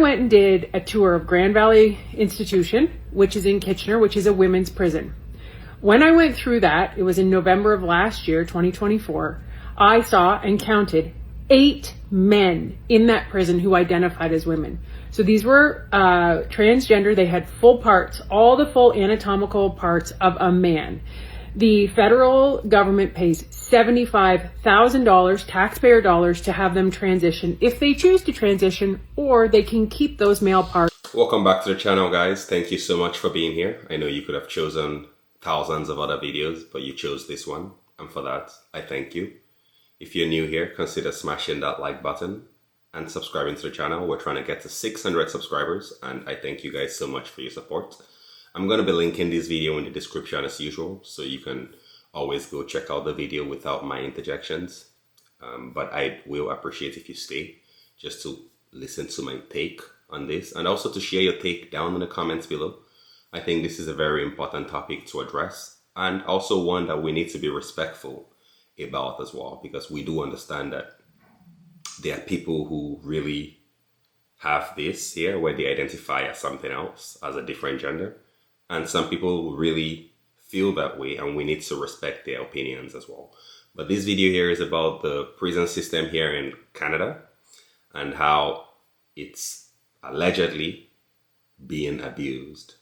I went and did a tour of Grand Valley Institution, which is in Kitchener, which is a women's prison. When I went through that, it was in November of last year, 2024, I saw and counted 8 men in that prison who identified as women. So these were transgender. They had full parts, all the full anatomical parts of a man. The federal government pays $75,000 taxpayer dollars to have them transition if they choose to transition, or they can keep those male parts. Welcome back to the channel, guys. Thank you so much for being here. I know you could have chosen thousands of other videos, but you chose this one, and for that I thank you. If you're new here, consider smashing that like button and subscribing to the channel. We're trying to get to 600 subscribers, and I thank you guys so much for your support. I'm going to be linking this video in the description as usual, so you can always go check out the video without my interjections. But I will appreciate if you stay just to listen to my take on this, and also to share your take down in the comments below. I think this is a very important topic to address, and also one that we need to be respectful about as well, because we do understand that there are people who really have this here where they identify as something else, as a different gender, and some people really feel that way, and we need to respect their opinions as well. But this video here is about the prison system here in Canada and how it's allegedly being abused.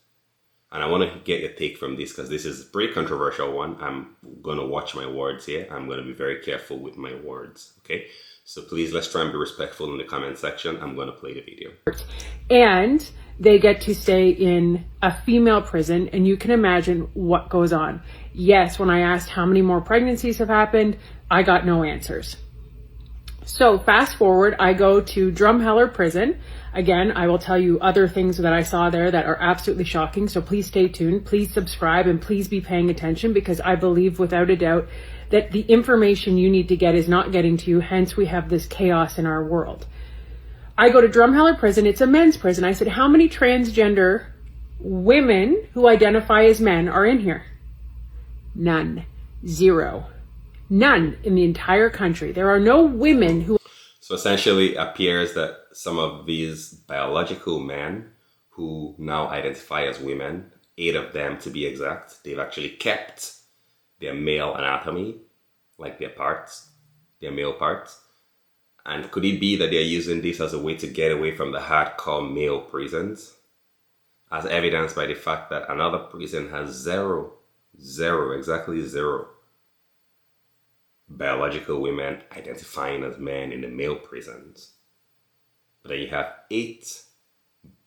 And I want to get your take from this, because this is a pretty controversial one. I'm going to watch my words here. I'm going to be very careful with my words, okay? So please, let's try and be respectful in the comment section. I'm going to play the video. And they get to stay in a female prison, and you can imagine what goes on. Yes, when I asked how many more pregnancies have happened, I got no answers. So fast forward, I go to Drumheller prison. Again, I will tell you other things that I saw there that are absolutely shocking. So please stay tuned, please subscribe, and please be paying attention, because I believe without a doubt that the information you need to get is not getting to you. Hence, we have this chaos in our world. I go to Drumheller prison. It's a men's prison. I said, how many transgender women who identify as men are in here? None. Zero. None in the entire country. There are no women who... So essentially, it appears that some of these biological men who now identify as women, 8 of them to be exact, they've actually kept their male anatomy, like their parts, their male parts. And could it be that they're using this as a way to get away from the hardcore male prisons? As evidenced by the fact that another prison has zero biological women identifying as men in the male prisons. But then you have 8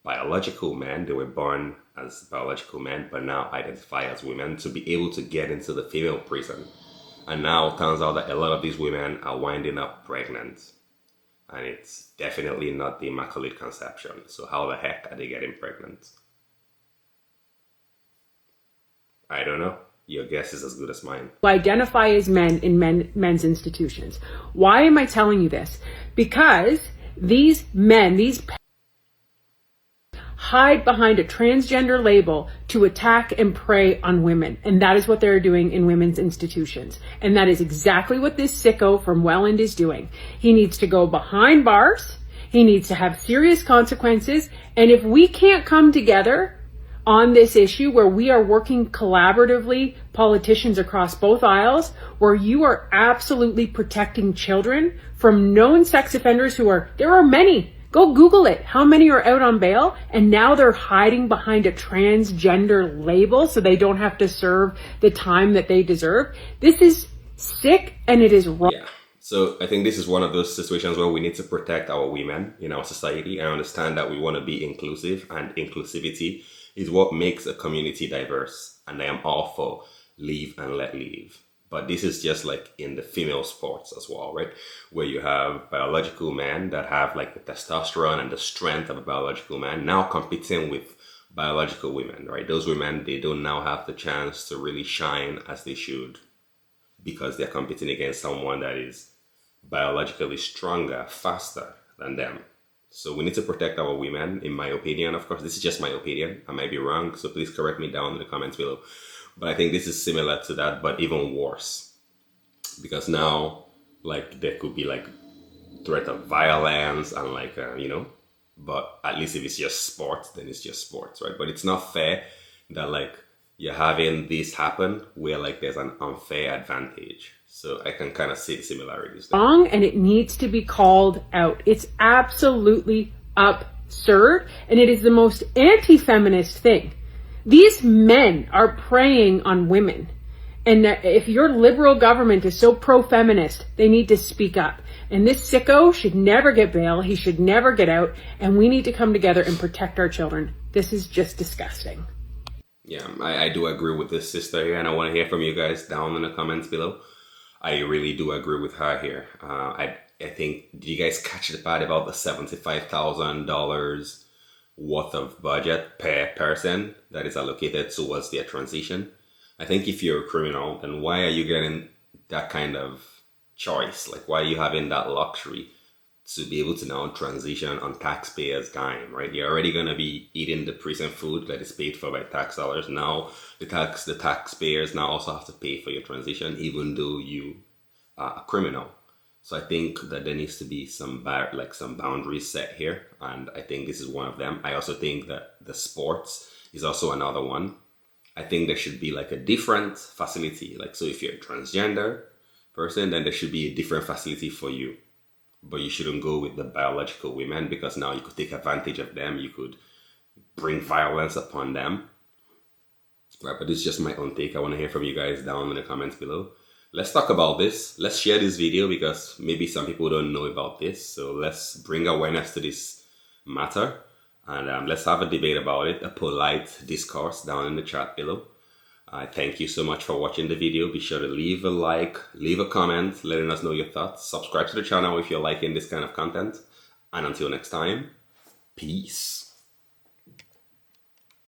biological men. They were born as biological men, but now identify as women to be able to get into the female prison. And now it turns out that a lot of these women are winding up pregnant. And it's definitely not the Immaculate Conception. So how the heck are they getting pregnant? I don't know. Your guess is as good as mine. Identify as men in men's institutions. Why am I telling you this? Because these men, hide behind a transgender label to attack and prey on women. And that is what they're doing in women's institutions. And that is exactly what this sicko from Welland is doing. He needs to go behind bars. He needs to have serious consequences. And if we can't come together on this issue, where we are working collaboratively, politicians across both aisles, where you are absolutely protecting children from known sex offenders there are many. Go Google it. How many are out on bail and now they're hiding behind a transgender label so they don't have to serve the time that they deserve? This is sick, and it is wrong. Yeah. So I think this is one of those situations where we need to protect our women in our society. I understand that we want to be inclusive, and inclusivity is what makes a community diverse. And I am all for live and let live. But this is just like in the female sports as well, right? Where you have biological men that have like the testosterone and the strength of a biological man now competing with biological women, right? Those women, they don't now have the chance to really shine as they should, because they're competing against someone that is biologically stronger, faster than them. So we need to protect our women, in my opinion. Of course, this is just my opinion. I might be wrong, so please correct me down in the comments below. But I think this is similar to that, but even worse. Because now, like, there could be like threat of violence and like, But at least if it's just sports, then it's just sports, right? But it's not fair that like you're having this happen where like there's an unfair advantage. So I can kind of see the similarities there. Wrong, and it needs to be called out. It's absolutely absurd, and it is the most anti-feminist thing. These men are preying on women. And if your liberal government is so pro-feminist, they need to speak up. And this sicko should never get bail. He should never get out. And we need to come together and protect our children. This is just disgusting. Yeah, I do agree with this sister here. And I want to hear from you guys down in the comments below. I really do agree with her here. I think, did you guys catch the part about the $75,000 worth of budget per person that is allocated towards their transition? I think if you're a criminal, then why are you getting that kind of choice? Like, why are you having that luxury to be able to now transition on taxpayers' dime, right? You're already going to be eating the prison food that is paid for by tax dollars. Now, the taxpayers now also have to pay for your transition, even though you are a criminal. So I think that there needs to be some boundaries set here, and I think this is one of them. I also think that the sports is also another one. I think there should be like a different facility. Like, so if you're a transgender person, then there should be a different facility for you. But you shouldn't go with the biological women, because now you could take advantage of them. You could bring violence upon them. Right, but this is just my own take. I want to hear from you guys down in the comments below. Let's talk about this. Let's share this video, because maybe some people don't know about this. So let's bring awareness to this matter. And let's have a debate about it, a polite discourse down in the chat below. Thank you so much for watching the video. Be sure to leave a like, leave a comment, letting us know your thoughts. Subscribe to the channel if you're liking this kind of content. And until next time, peace.